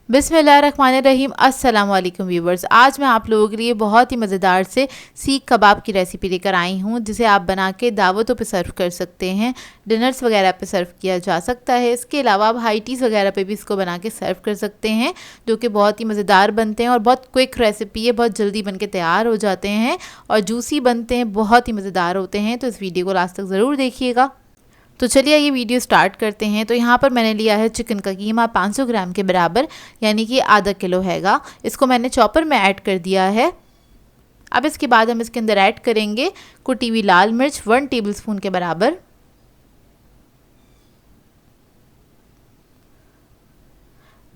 बिस्मिल्लाहिर्रहमानिर्रहीम। अस्सलाम वालेकुम व्यूवर्स। आज मैं आप लोगों के लिए बहुत ही मज़ेदार से सीख कबाब की रेसिपी लेकर आई हूँ, जिसे आप बना के दावतों पे सर्व कर सकते हैं, डिनर्स वगैरह पे सर्व किया जा सकता है। इसके अलावा आप हाई टीज़ वगैरह पे भी इसको बना के सर्व कर सकते हैं, जो कि बहुत ही मज़ेदार बनते हैं और बहुत क्विक रेसिपी है, बहुत जल्दी बन के तैयार हो जाते हैं और जूसी बनते हैं, बहुत ही मज़ेदार होते हैं। तो इस वीडियो को लास्ट तक ज़रूर देखिएगा। तो चलिए ये वीडियो स्टार्ट करते हैं। तो यहाँ पर मैंने लिया है चिकन का कीमा 500 ग्राम के बराबर, यानी कि आधा किलो हैगा। इसको मैंने चॉपर में ऐड कर दिया है। अब इसके बाद हम इसके अंदर ऐड करेंगे कुटी हुई लाल मिर्च 1 टेबलस्पून के बराबर,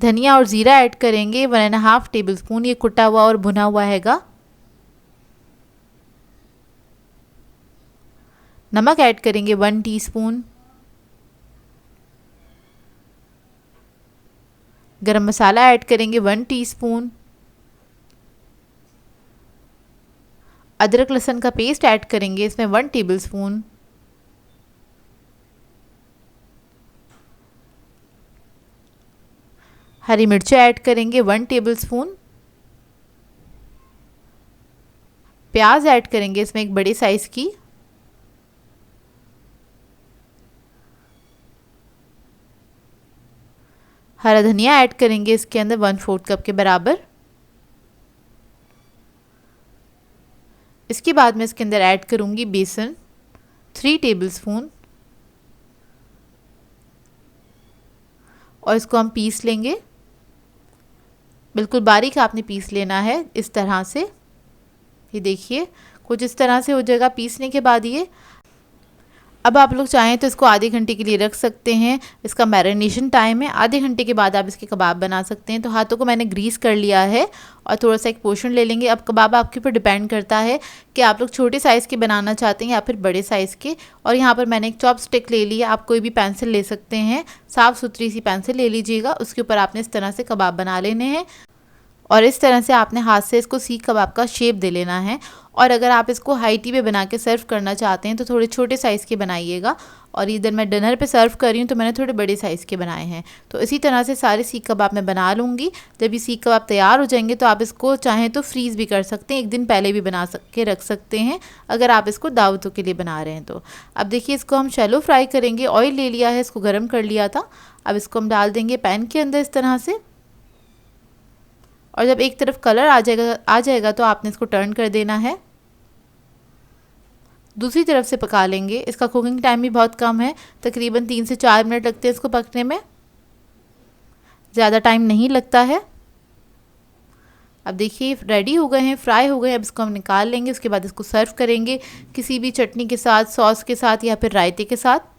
धनिया और ज़ीरा ऐड करेंगे 1.5 टेबलस्पून, ये कुटा हुआ और भुना हुआ हैगा। नमक ऐड करेंगे 1 टीस्पून, गरम मसाला ऐड करेंगे 1 टीस्पून, अदरक लहसुन का पेस्ट ऐड करेंगे इसमें 1 टेबलस्पून, हरी मिर्चें ऐड करेंगे 1 टेबलस्पून, प्याज ऐड करेंगे इसमें एक बड़े साइज़ की, हरा धनिया ऐड करेंगे इसके अंदर 1/4 कप के बराबर। इसके बाद मैं इसके अंदर ऐड करूंगी बेसन 3 टेबलस्पून और इसको हम पीस लेंगे। बिल्कुल बारीक आपने पीस लेना है इस तरह से। ये देखिए कुछ इस तरह से हो जाएगा पीसने के बाद ये। अब आप लोग चाहें तो इसको आधे घंटे के लिए रख सकते हैं, इसका मैरिनेशन टाइम है। आधे घंटे के बाद आप इसके कबाब बना सकते हैं। तो हाथों को मैंने ग्रीस कर लिया है और थोड़ा सा एक पोर्शन ले लेंगे। अब कबाब आपके ऊपर डिपेंड करता है कि आप लोग छोटे साइज़ के बनाना चाहते हैं या फिर बड़े साइज़ के। और यहाँ पर मैंने एक चॉप स्टिक ले लिया, आप कोई भी पेंसिल ले सकते हैं, साफ़ सुथरी सी पेंसिल ले लीजिएगा। उसके ऊपर आपने इस तरह से कबाब बना लेने हैं और इस तरह से आपने हाथ से इसको सीख कबाब का शेप दे लेना है। और अगर आप इसको हाई टी पे बना के सर्व करना चाहते हैं तो थोड़े छोटे साइज़ के बनाइएगा। और इधर मैं डिनर पे सर्व कर रही हूँ तो मैंने थोड़े बड़े साइज़ के बनाए हैं। तो इसी तरह से सारे सीख कबाब मैं बना लूँगी। जब ये सीख कबाब तैयार हो जाएंगे तो आप इसको चाहें तो फ्रीज़ भी कर सकते हैं, एक दिन पहले भी बना के रख सकते हैं अगर आप इसको दावतों के लिए बना रहे हैं तो। अब देखिए इसको हम शैलो फ्राई करेंगे। ऑयल ले लिया है, इसको गर्म कर लिया था। अब इसको हम डाल देंगे पैन के अंदर इस तरह से। और जब एक तरफ कलर आ जाएगा तो आपने इसको टर्न कर देना है। दूसरी तरफ से पका लेंगे। इसका कुकिंग टाइम भी बहुत कम है, तकरीबन 3 से 4 मिनट लगते हैं इसको पकने में, ज़्यादा टाइम नहीं लगता है। अब देखिए रेडी हो गए हैं, फ्राई हो गए हैं। अब इसको हम निकाल लेंगे। उसके बाद इसको सर्व करेंगे किसी भी चटनी के साथ, सॉस के साथ या फिर रायते के साथ।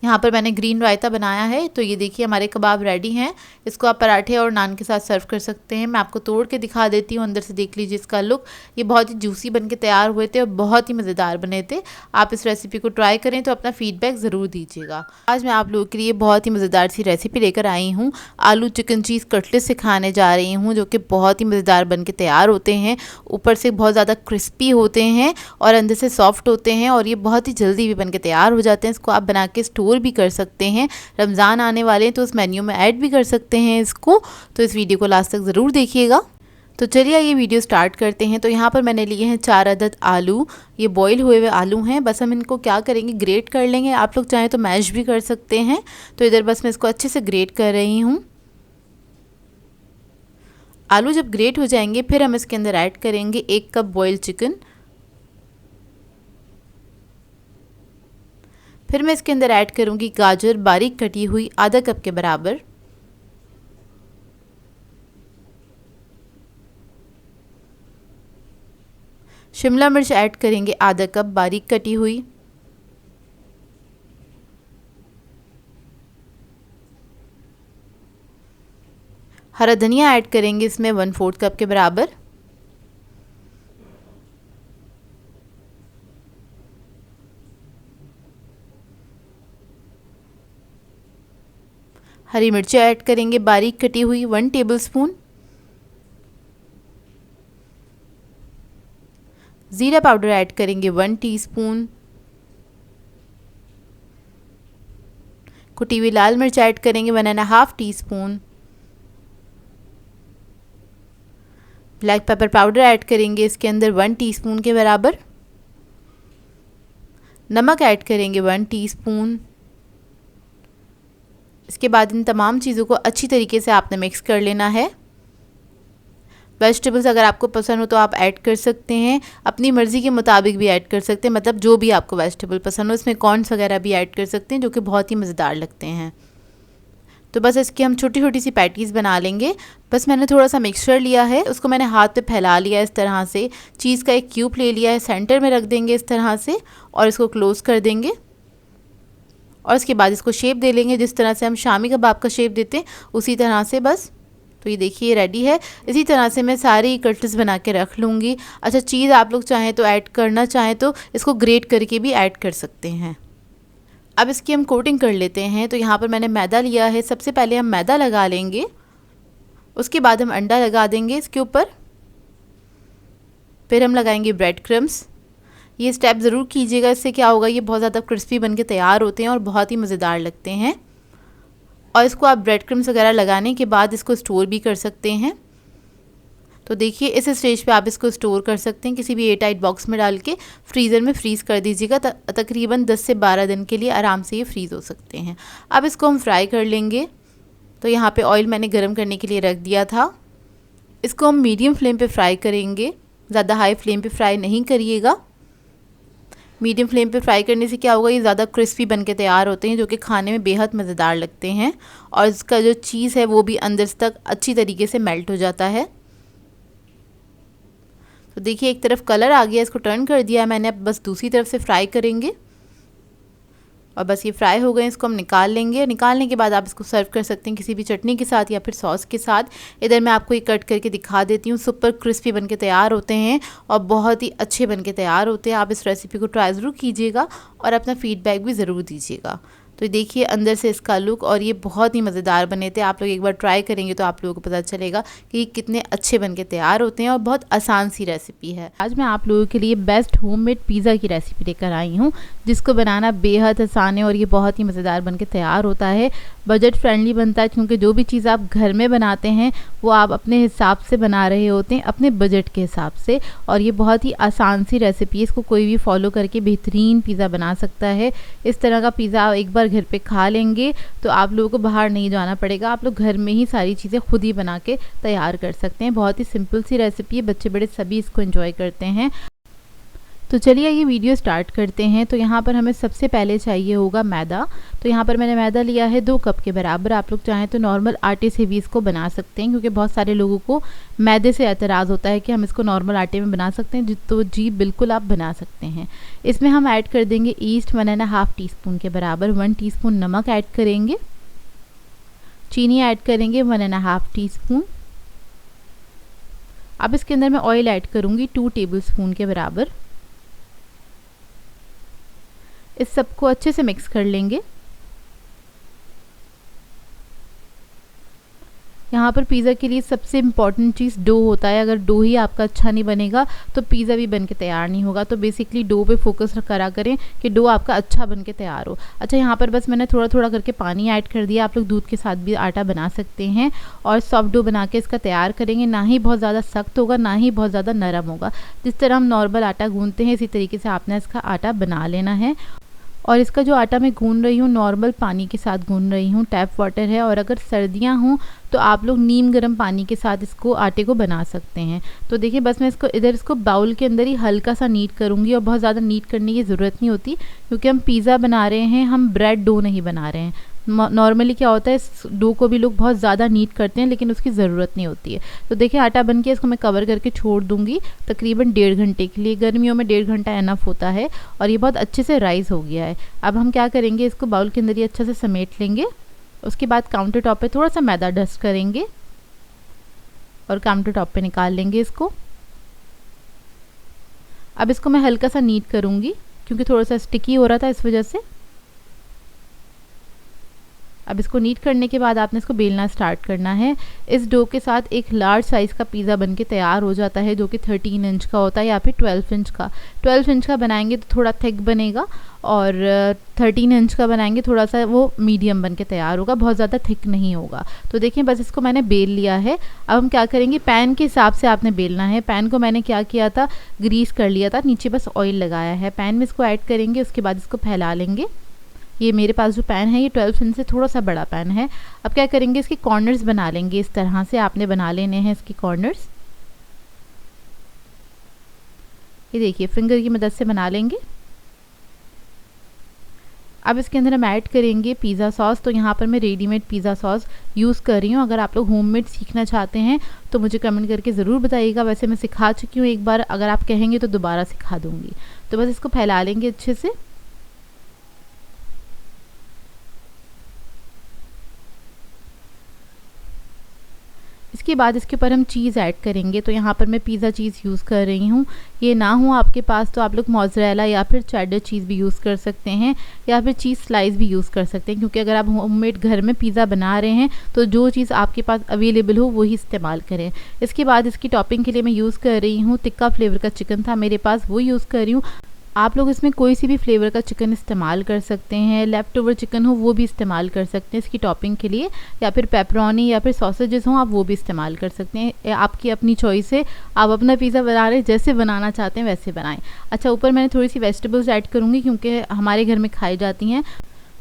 यहाँ पर मैंने ग्रीन रायता बनाया है। तो ये देखिए हमारे कबाब रेडी हैं। इसको आप पराठे और नान के साथ सर्व कर सकते हैं। मैं आपको तोड़ के दिखा देती हूँ, अंदर से देख लीजिए इसका लुक। ये बहुत ही जूसी बन के तैयार हुए थे और बहुत ही मज़ेदार बने थे। आप इस रेसिपी को ट्राई करें तो अपना फीडबैक ज़रूर दीजिएगा। आज मैं आप लोगों के लिए बहुत ही मज़ेदार सी रेसिपी लेकर आई हूँ। आलू चिकन चीज़ कटलेट सिखाने जा रही हूँ, जो कि बहुत ही मज़ेदार बन के तैयार होते हैं। ऊपर से बहुत ज़्यादा क्रिस्पी होते हैं और अंदर से सॉफ्ट होते हैं और ये बहुत ही जल्दी भी बन के तैयार हो जाते हैं। इसको आप बना के स्टोर भी कर सकते हैं। रमज़ान आने वाले हैं तो उस मेन्यू में ऐड भी कर सकते हैं इसको। तो इस वीडियो को लास्ट तक ज़रूर देखिएगा। तो चलिए ये वीडियो स्टार्ट करते हैं। तो यहाँ पर मैंने लिए हैं 4 अदद आलू। ये बॉईल हुए हुए आलू हैं। बस हम इनको क्या करेंगे, ग्रेट कर लेंगे। आप लोग चाहें तो मैश भी कर सकते हैं। तो इधर बस मैं इसको अच्छे से ग्रेट कर रही हूँ। आलू जब ग्रेट हो जाएंगे फिर हम इसके अंदर ऐड करेंगे 1 कप बॉइल्ड चिकन। फिर मैं इसके अंदर ऐड करूंगी गाजर बारीक कटी हुई आधा कप के बराबर, शिमला मिर्च ऐड करेंगे आधा कप बारीक कटी हुई, हरा धनिया ऐड करेंगे इसमें 1/4 कप के बराबर, हरी मिर्चें ऐड करेंगे बारीक कटी हुई 1 टेबलस्पून, ज़ीरा पाउडर ऐड करेंगे 1 टीस्पून, कुटी हुई लाल मिर्च ऐड करेंगे 1.5 teaspoon, black pepper powder add करेंगे इसके अंदर 1 टीस्पून के बराबर। नमक ऐड करेंगे 1 टीस्पून। इसके बाद इन तमाम चीज़ों को अच्छी तरीके से आपने मिक्स कर लेना है। वेजिटेबल्स अगर आपको पसंद हो तो आप ऐड कर सकते हैं, अपनी मर्ज़ी के मुताबिक भी ऐड कर सकते हैं, मतलब जो भी आपको वेजिटेबल पसंद हो। इसमें कॉर्न्स वगैरह भी ऐड कर सकते हैं जो कि बहुत ही मज़ेदार लगते हैं। तो बस इसकी हम छोटी छोटी सी पैटीज़ बना लेंगे। बस मैंने थोड़ा सा मिक्सचर लिया है, उसको मैंने हाथ पे फैला लिया इस तरह से। चीज़ का एक क्यूब ले लिया है, सेंटर में रख देंगे इस तरह से और इसको क्लोज़ कर देंगे। और इसके बाद इसको शेप दे लेंगे, जिस तरह से हम शामी कबाब का शेप देते हैं उसी तरह से बस। तो ये देखिए रेडी है। इसी तरह से मैं सारी कटलेट्स बना के रख लूँगी। अच्छा, चीज़ आप लोग चाहें तो ऐड करना चाहें तो इसको ग्रेट करके भी ऐड कर सकते हैं। अब इसकी हम कोटिंग कर लेते हैं। तो यहाँ पर मैंने मैदा लिया है। सबसे पहले हम मैदा लगा लेंगे, उसके बाद हम अंडा लगा देंगे इसके ऊपर, फिर हम लगाएंगे ब्रेड क्रम्स। ये स्टेप ज़रूर कीजिएगा, इससे क्या होगा, ये बहुत ज़्यादा क्रिस्पी बन के तैयार होते हैं और बहुत ही मज़ेदार लगते हैं। और इसको आप ब्रेड क्रम्स वगैरह लगाने के बाद इसको स्टोर भी कर सकते हैं। तो देखिए इस स्टेज पे आप इसको स्टोर कर सकते हैं, किसी भी एयर टाइट बॉक्स में डाल के फ्रीज़र में फ्रीज़ कर दीजिएगा। तकरीबन 10 से 12 दिन के लिए आराम से ये फ्रीज़ हो सकते हैं। अब इसको हम फ्राई कर लेंगे। तो यहाँ पे ऑयल मैंने गर्म करने के लिए रख दिया था। इसको हम मीडियम फ्लेम पे फ्राई करेंगे, ज़्यादा हाई फ्लेम पे फ्राई नहीं करिएगा। मीडियम फ्लेम पे फ्राई करने से क्या होगा, ये ज़्यादा क्रिस्पी बन के तैयार होते हैं जो कि खाने में बेहद मज़ेदार लगते हैं। और इसका जो चीज़ है वो भी अंदर तक अच्छी तरीके से मेल्ट हो जाता है। तो देखिए एक तरफ कलर आ गया, इसको टर्न कर दिया है मैंने, अब बस दूसरी तरफ से फ्राई करेंगे। और बस ये फ्राई हो गए, इसको हम निकाल लेंगे। निकालने के बाद आप इसको सर्व कर सकते हैं किसी भी चटनी के साथ या फिर सॉस के साथ। इधर मैं आपको ये कट करके दिखा देती हूँ। सुपर क्रिस्पी बनके तैयार होते हैं और बहुत ही अच्छे बनके तैयार होते हैं। आप इस रेसिपी को ट्राई ज़रूर कीजिएगा और अपना फीडबैक भी ज़रूर दीजिएगा। तो देखिए अंदर से इसका लुक, और ये बहुत ही मज़ेदार बने थे। आप लोग एक बार ट्राई करेंगे तो आप लोगों को पता चलेगा कि कितने अच्छे बनके तैयार होते हैं और बहुत आसान सी रेसिपी है। आज मैं आप लोगों के लिए बेस्ट होममेड पिज़्ज़ा की रेसिपी लेकर आई हूँ, जिसको बनाना बेहद आसान है और ये बहुत ही मज़ेदार बनके तैयार होता है। बजट फ्रेंडली बनता है क्योंकि जो भी चीज़ आप घर में बनाते हैं वो आप अपने हिसाब से बना रहे होते हैं, अपने बजट के हिसाब से। और ये बहुत ही आसान सी रेसिपी है, इसको कोई भी फॉलो करके बेहतरीन पिज़्ज़ा बना सकता है। इस तरह का पिज़्ज़ा एक बार घर पे खा लेंगे तो आप लोगों को बाहर नहीं जाना पड़ेगा, आप लोग घर में ही सारी चीज़ें खुद ही बना के तैयार कर सकते हैं। बहुत ही सिंपल सी रेसिपी है, बच्चे बड़े सभी इसको एंजॉय करते हैं। तो चलिए ये वीडियो स्टार्ट करते हैं। तो यहाँ पर हमें सबसे पहले चाहिए होगा मैदा। तो यहाँ पर मैंने मैदा लिया है 2 कप के बराबर। आप लोग चाहें तो नॉर्मल आटे से भी इसको बना सकते हैं, क्योंकि बहुत सारे लोगों को मैदे से एतराज़ होता है कि हम इसको नॉर्मल आटे में बना सकते हैं। तो जी बिल्कुल आप बना सकते हैं। इसमें हम ऐड कर देंगे ईस्ट 1.5 टीस्पून के बराबर। 1 टीस्पून नमक ऐड करेंगे। चीनी ऐड करेंगे 1.5 टीस्पून। अब इसके अंदर मैं ऑयल ऐड करूँगी 2 टेबल स्पून के बराबर। इस सबको अच्छे से मिक्स कर लेंगे। यहाँ पर पिज़्ज़ा के लिए सबसे इम्पॉर्टेंट चीज़ डो होता है। अगर डो ही आपका अच्छा नहीं बनेगा तो पिज़्ज़ा भी बन के तैयार नहीं होगा। तो बेसिकली डो पे फोकस करा करें कि डो आपका अच्छा बन के तैयार हो। अच्छा, यहाँ पर बस मैंने थोड़ा थोड़ा करके पानी ऐड कर दिया। आप लोग दूध के साथ भी आटा बना सकते हैं और सॉफ्ट डो बना के इसका तैयार करेंगे। ना ही बहुत ज़्यादा सख्त होगा, ना ही बहुत ज़्यादा नरम होगा। जिस तरह हम नॉर्मल आटा गूँधते हैं इसी तरीके से आपने इसका आटा बना लेना है। और इसका जो आटा मैं गूँध रही हूँ नॉर्मल पानी के साथ गूँध रही हूँ, टैप वाटर है। और अगर सर्दियाँ हों तो आप लोग नीम गर्म पानी के साथ इसको आटे को बना सकते हैं। तो देखिए बस मैं इसको बाउल के अंदर ही हल्का सा नीट करूँगी, और बहुत ज़्यादा नीट करने की ज़रूरत नहीं होती क्योंकि हम पिज़्ज़ा बना रहे हैं, हम ब्रेड डो नहीं बना रहे हैं। नॉर्मली क्या होता है, इस डो को भी लोग बहुत ज़्यादा नीट करते हैं लेकिन उसकी ज़रूरत नहीं होती है। तो देखिए आटा बन के इसको मैं कवर करके छोड़ दूँगी तकरीबन 1.5 घंटे के लिए। गर्मियों में 1.5 घंटा एनफ होता है और ये बहुत अच्छे से राइस हो गया है। अब हम क्या करेंगे, इसको बाउल के अंदर ही अच्छे से समेट लेंगे। उसके बाद काउंटर टॉप पे थोड़ा सा मैदा डस्ट करेंगे और काउंटर टॉप पे निकाल लेंगे इसको। अब इसको मैं हल्का सा नीट करूँगी क्योंकि थोड़ा सा स्टिकी हो रहा था इस वजह से। अब इसको नीट करने के बाद आपने इसको बेलना स्टार्ट करना है। इस डो के साथ एक लार्ज साइज़ का पिज़्ज़ा बनके तैयार हो जाता है, जो कि 13 इंच का होता है या फिर 12 इंच का। 12 इंच का बनाएंगे तो थोड़ा थिक बनेगा, और 13 इंच का बनाएंगे थोड़ा सा वो मीडियम बन के तैयार होगा, बहुत ज़्यादा थिक नहीं होगा। तो देखिए बस इसको मैंने बेल लिया है। अब हम क्या करेंगे, पैन के हिसाब से आपने बेलना है। पैन को मैंने क्या किया था, ग्रीस कर लिया था, नीचे बस ऑयल लगाया है। पैन में इसको ऐड करेंगे, उसके बाद इसको फैला लेंगे। ये मेरे पास जो पैन है ये 12 इंच से थोड़ा सा बड़ा पैन है। अब क्या करेंगे, इसके कॉर्नर्स बना लेंगे। इस तरह से आपने बना लेने हैं इसके कॉर्नर्स। ये देखिए फिंगर की मदद से बना लेंगे। अब इसके अंदर हम ऐड करेंगे पिज़्ज़ा सॉस। तो यहाँ पर मैं रेडीमेड पिज़्ज़ा सॉस यूज़ कर रही हूँ। अगर आप लोग होममेड सीखना चाहते हैं तो मुझे कमेंट करके ज़रूर बताइएगा। वैसे मैं सिखा चुकी हूँ एक बार, अगर आप कहेंगे तो दोबारा सिखा दूँगी। तो बस इसको फैला लेंगे अच्छे से। इसके बाद इसके ऊपर हम चीज़ ऐड करेंगे। तो यहाँ पर मैं पिज़्ज़ा चीज़ यूज़ कर रही हूँ। ये ना हो आपके पास तो आप लोग मोज़रेला या फिर चेडर चीज़ भी यूज़ कर सकते हैं, या फिर चीज़ स्लाइस भी यूज़ कर सकते हैं, क्योंकि अगर आप होममेड घर में पिज़्ज़ा बना रहे हैं तो जो चीज़ आपके पास अवेलेबल हो वही इस्तेमाल करें। इसके बाद इसकी टॉपिंग के लिए मैं यूज़ कर रही हूँ टिक्का फ्लेवर का चिकन था मेरे पास, वो यूज़ कर रही हूँ। आप लोग इसमें कोई सी भी फ्लेवर का चिकन इस्तेमाल कर सकते हैं, लेफ़्ट ओवर चिकन हो वो भी इस्तेमाल कर सकते हैं इसकी टॉपिंग के लिए, या फिर पेपरोनी या फिर सॉसेजेस हों आप वो भी इस्तेमाल कर सकते हैं। आपकी अपनी चॉइस है, आप अपना पिज़्ज़ा बना रहे हैं, जैसे बनाना चाहते हैं वैसे बनाएं। अच्छा, ऊपर मैंने थोड़ी सी वेजिटेबल्स ऐड करूँगी क्योंकि हमारे घर में खाई जाती हैं।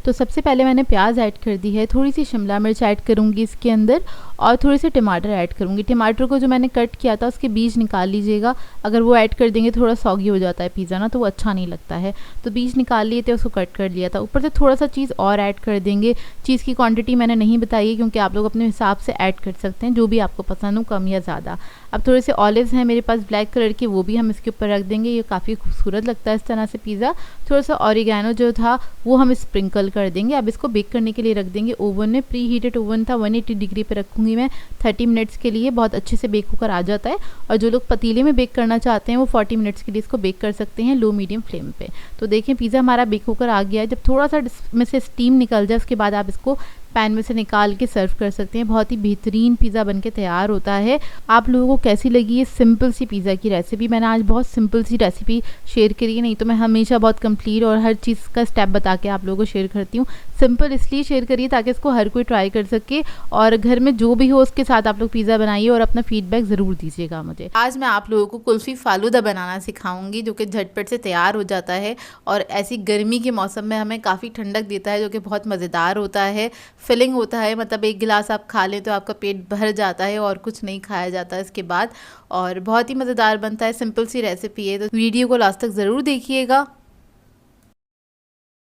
तो सबसे पहले मैंने प्याज ऐड कर दी है, थोड़ी सी शिमला मिर्च ऐड करूँगी इसके अंदर, और थोड़ी सी टमाटर ऐड करूँगी। टमाटर को जो मैंने कट किया था उसके बीज निकाल लीजिएगा, अगर वो ऐड कर देंगे थोड़ा सॉगी हो जाता है पिज़्ज़ा ना, तो वो अच्छा नहीं लगता है। तो बीज निकाल लिए थे, उसको कट कर लिया था। ऊपर से थोड़ा सा चीज़ और ऐड कर देंगे। चीज़ की क्वांटिटी मैंने नहीं बताई है क्योंकि आप लोग अपने हिसाब से ऐड कर सकते हैं, जो भी आपको पसंद हो, कम या ज़्यादा। अब थोड़े से ऑलिव्स हैं मेरे पास ब्लैक कलर के, वो भी हम इसके ऊपर रख देंगे। ये काफ़ी खूबसूरत लगता है इस तरह से पिज़्ज़ा। थोड़ा सा ऑरिगैनो जो था वो हम स्प्रिंकल कर देंगे। अब इसको बेक करने के लिए रख देंगे ओवन में। प्री हीटेड ओवन था, 180 डिग्री पे रखूँगी मैं 30 मिनट्स के लिए। बहुत अच्छे से बेक होकर आ जाता है। और जो लोग पतीले में बेक करना चाहते हैं वो 40 मिनट्स के लिए इसको बेक कर सकते हैं लो मीडियम फ्लेम पे। तो देखें पिज़्ज़ा हमारा बेक होकर आ गया है। जब थोड़ा सा में से स्टीम निकल जाए उसके बाद आप इसको पैन में से निकाल के सर्व कर सकते हैं। बहुत ही बेहतरीन पिज़्ज़ा बनके तैयार होता है। आप लोगों को कैसी लगी ये सिंपल सी पिज़्ज़ा की रेसिपी? मैंने आज बहुत सिंपल सी रेसिपी शेयर करी, नहीं तो मैं हमेशा बहुत कंप्लीट और हर चीज़ का स्टेप बता के आप लोगों को शेयर करती हूँ। सिंपल इसलिए शेयर करिए ताकि इसको हर कोई ट्राई कर सके, और घर में जो भी हो उसके साथ आप लोग पिज़्ज़ा बनाइए और अपना फीडबैक ज़रूर दीजिएगा मुझे। आज मैं आप लोगों को कुल्फ़ी फालूदा बनाना सिखाऊंगी, जो कि झटपट से तैयार हो जाता है और ऐसी गर्मी के मौसम में हमें काफ़ी ठंडक देता है, जो कि बहुत मज़ेदार होता है, फिलिंग होता है। मतलब एक गिलास आप खा लें तो आपका पेट भर जाता है और कुछ नहीं खाया जाता इसके बाद, और बहुत ही मज़ेदार बनता है। सिंपल सी रेसिपी है, तो वीडियो को लास्ट तक ज़रूर देखिएगा।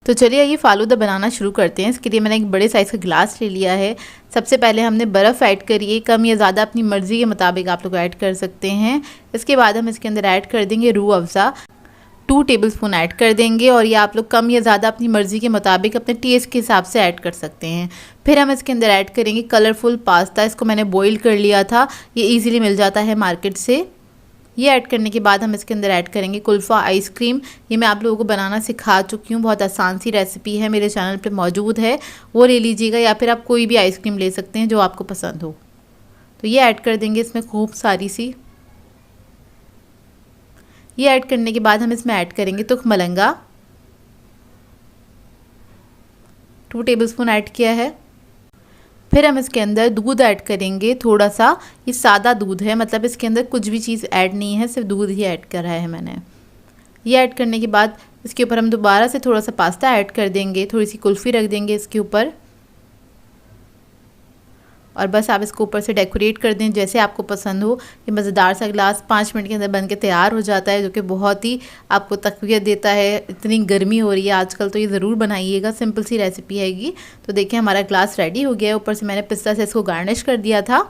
तो चलिए ये फालूदा बनाना शुरू करते हैं। इसके लिए मैंने एक बड़े साइज़ का गिलास ले लिया है। सबसे पहले हमने बर्फ़ ऐड करी है, कम या ज़्यादा अपनी मर्ज़ी के मुताबिक आप लोग ऐड कर सकते हैं। इसके बाद हम इसके अंदर ऐड कर देंगे रूह अफ़ज़ा, 2 टेबलस्पून ऐड कर देंगे, और ये आप लोग कम या ज़्यादा अपनी मर्ज़ी के मुताबिक अपने टेस्ट के हिसाब से ऐड कर सकते हैं। फिर हम इसके अंदर ऐड करेंगे कलरफुल पास्ता। इसको मैंने बॉईल कर लिया था, ये इजीली मिल जाता है मार्केट से। ये ऐड करने के बाद हम इसके अंदर ऐड करेंगे कुल्फ़ा आइसक्रीम। ये मैं आप लोगों को बनाना सिखा चुकी हूँ, बहुत आसान सी रेसिपी है, मेरे चैनल पे मौजूद है, वो ले लीजिएगा, या फिर आप कोई भी आइसक्रीम ले सकते हैं जो आपको पसंद हो। तो ये ऐड कर देंगे इसमें खूब सारी सी। ये ऐड करने के बाद हम इसमें ऐड करेंगे तुख मलंगा, 2 टेबलस्पून ऐड किया है। फिर हम इसके अंदर दूध ऐड करेंगे थोड़ा सा। ये सादा दूध है, मतलब इसके अंदर कुछ भी चीज़ ऐड नहीं है, सिर्फ दूध ही ऐड करा है मैंने। ये ऐड करने के बाद इसके ऊपर हम दोबारा से थोड़ा सा पास्ता ऐड कर देंगे, थोड़ी सी कुल्फ़ी रख देंगे इसके ऊपर, और बस आप इसको ऊपर से डेकोरेट कर दें जैसे आपको पसंद हो। ये मज़ेदार सा गिलास 5 मिनट के अंदर बन के तैयार हो जाता है, जो कि बहुत ही आपको तक़वियत देता है। इतनी गर्मी हो रही है आजकल, तो ये ज़रूर बनाइएगा, सिंपल सी रेसिपी हैगी। तो देखिए हमारा गिलास रेडी हो गया है। ऊपर से मैंने पिस्ता से इसको गार्निश कर दिया था।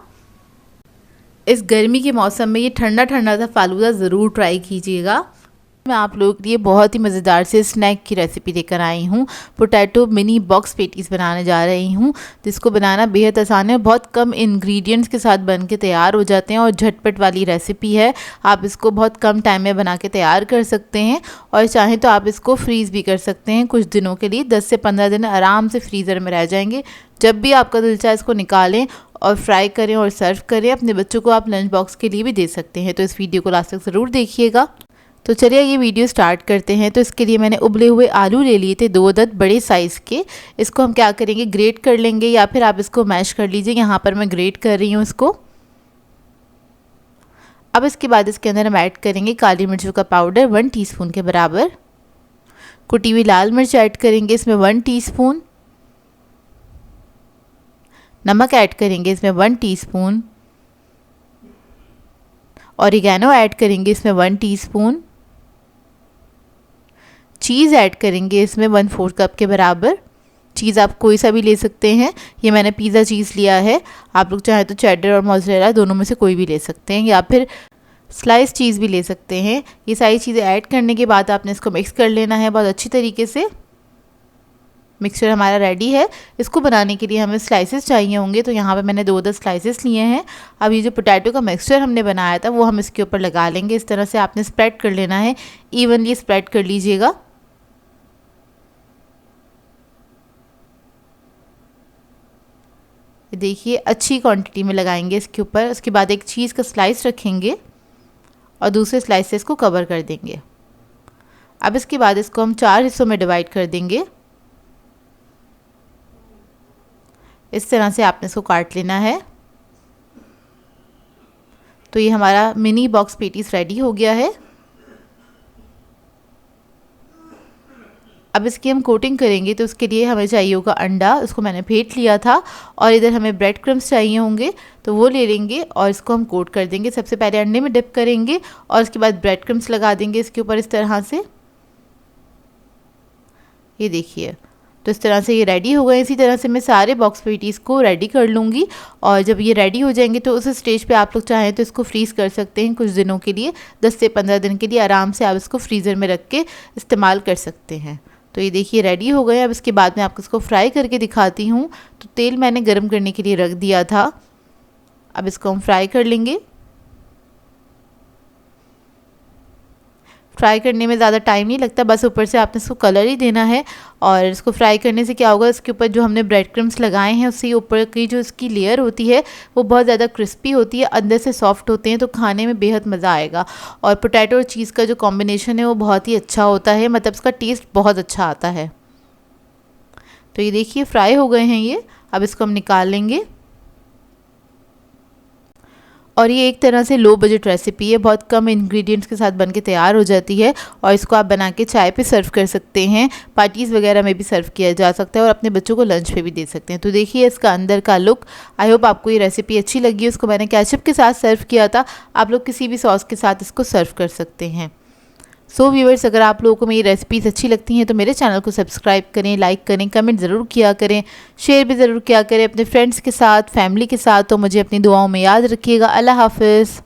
इस गर्मी के मौसम में ये ठंडा ठंडा सा फालूदा ज़रूर ट्राई कीजिएगा। मैं आप लोगों के लिए बहुत ही मज़ेदार से स्नैक की रेसिपी लेकर आई हूँ। पोटैटो मिनी बॉक्स पेटीज़ बनाने जा रही हूँ, जिसको बनाना बेहद आसान है। बहुत कम इंग्रेडिएंट्स के साथ बन के तैयार हो जाते हैं और झटपट वाली रेसिपी है। आप इसको बहुत कम टाइम में बना के तैयार कर सकते हैं और चाहें तो आप इसको फ्रीज़ भी कर सकते हैं कुछ दिनों के लिए। 10 से 15 दिन आराम से फ्रीज़र में रह जाएंगे। जब भी आपका दिल चाहे इसको निकालें और फ्राई करें और सर्व करें। अपने बच्चों को आप लंच बॉक्स के लिए भी दे सकते हैं। तो इस वीडियो को लास्ट तक ज़रूर देखिएगा। तो चलिए ये वीडियो स्टार्ट करते हैं। तो इसके लिए मैंने उबले हुए आलू ले लिए थे 2 अदद बड़े साइज़ के। इसको हम क्या करेंगे, ग्रेट कर लेंगे या फिर आप इसको मैश कर लीजिए। यहाँ पर मैं ग्रेट कर रही हूँ इसको। अब इसके बाद इसके अंदर हम ऐड करेंगे काली मिर्चों का पाउडर 1 टीस्पून के बराबर। कुटी हुई लाल मिर्च ऐड करेंगे इसमें 1 टीस्पून। नमक ऐड करेंगे इसमें 1 टीस्पून। ऑरिगेनो ऐड करेंगे इसमें 1 टीस्पून। चीज़ ऐड करेंगे इसमें 1/4 कप के बराबर। चीज़ आप कोई सा भी ले सकते हैं। ये मैंने पिज़्ज़ा चीज़ लिया है। आप लोग चाहें तो चेडर और मोज़रेला दोनों में से कोई भी ले सकते हैं या फिर स्लाइस चीज़ भी ले सकते हैं। ये सारी चीज़ें ऐड करने के बाद आपने इसको मिक्स कर लेना है बहुत अच्छी तरीके से। मिक्सचर हमारा रेडी है। इसको बनाने के लिए हमें स्लाइसेस चाहिए होंगे, तो यहाँ पे मैंने 2 स्लाइसेस लिए हैं। अब ये जो पोटैटो का मिक्सचर हमने बनाया था वो हम इसके ऊपर लगा लेंगे। इस तरह से आपने स्प्रेड कर लेना है, इवनली स्प्रेड कर लीजिएगा। देखिए अच्छी क्वांटिटी में लगाएंगे इसके ऊपर। उसके बाद एक चीज़ का स्लाइस रखेंगे और दूसरे स्लाइसेस को कवर कर देंगे। अब इसके बाद इसको हम 4 हिस्सों में डिवाइड कर देंगे। इस तरह से आपने इसको काट लेना है। तो ये हमारा मिनी बॉक्स पेटीज रेडी हो गया है। अब इसकी हम कोटिंग करेंगे, तो उसके लिए हमें चाहिए होगा अंडा। उसको मैंने फेंट लिया था। और इधर हमें ब्रेड क्रम्स चाहिए होंगे, तो वो ले लेंगे और इसको हम कोट कर देंगे। सबसे पहले अंडे में डिप करेंगे और उसके बाद ब्रेड क्रम्स लगा देंगे इसके ऊपर इस तरह से। ये देखिए, तो इस तरह से ये रेडी हो गए। इसी तरह से मैं सारे बॉक्स पेटीज़ को रेडी कर लूँगी और जब ये रेडी हो जाएंगे तो उस स्टेज पे आप लोग चाहें तो इसको फ्रीज़ कर सकते हैं कुछ दिनों के लिए। 10 से 15 दिन के लिए आराम से आप इसको फ्रीज़र में रख के इस्तेमाल कर सकते हैं। तो ये देखिए रेडी हो गए। अब इसके बाद मैं आपको इसको फ्राई करके दिखाती हूँ। तो तेल मैंने गर्म करने के लिए रख दिया था। अब इसको हम फ्राई कर लेंगे। फ्राई करने में ज़्यादा टाइम नहीं लगता, बस ऊपर से आपने इसको कलर ही देना है। और इसको फ्राई करने से क्या होगा, इसके ऊपर जो हमने ब्रेड क्रम्स लगाए हैं उससे ऊपर की जो इसकी लेयर होती है वो बहुत ज़्यादा क्रिस्पी होती है, अंदर से सॉफ्ट होते हैं, तो खाने में बेहद मज़ा आएगा। और पोटैटो और चीज़ का जो कॉम्बिनेशन है वो बहुत ही अच्छा होता है, मतलब इसका टेस्ट बहुत अच्छा आता है। तो ये देखिए फ्राई हो गए हैं ये। अब इसको हम निकाल लेंगे। और ये एक तरह से लो बजट रेसिपी है, बहुत कम इंग्रेडिएंट्स के साथ बनके तैयार हो जाती है। और इसको आप बना के चाय पे सर्व कर सकते हैं, पार्टीज़ वगैरह में भी सर्व किया जा सकता है और अपने बच्चों को लंच पे भी दे सकते हैं। तो देखिए इसका अंदर का लुक। आई होप आपको ये रेसिपी अच्छी लगी। उसको मैंने केचप के साथ सर्व किया था। आप लोग किसी भी सॉस के साथ इसको सर्व कर सकते हैं। सो व्यूअर्स, अगर आप लोगों को मेरी रेसिपीज़ अच्छी लगती हैं तो मेरे चैनल को सब्सक्राइब करें, लाइक करें, कमेंट ज़रूर किया करें, शेयर भी ज़रूर किया करें अपने फ्रेंड्स के साथ, फैमिली के साथ। तो मुझे अपनी दुआओं में याद रखिएगा। अल्लाह हाफ़िज़।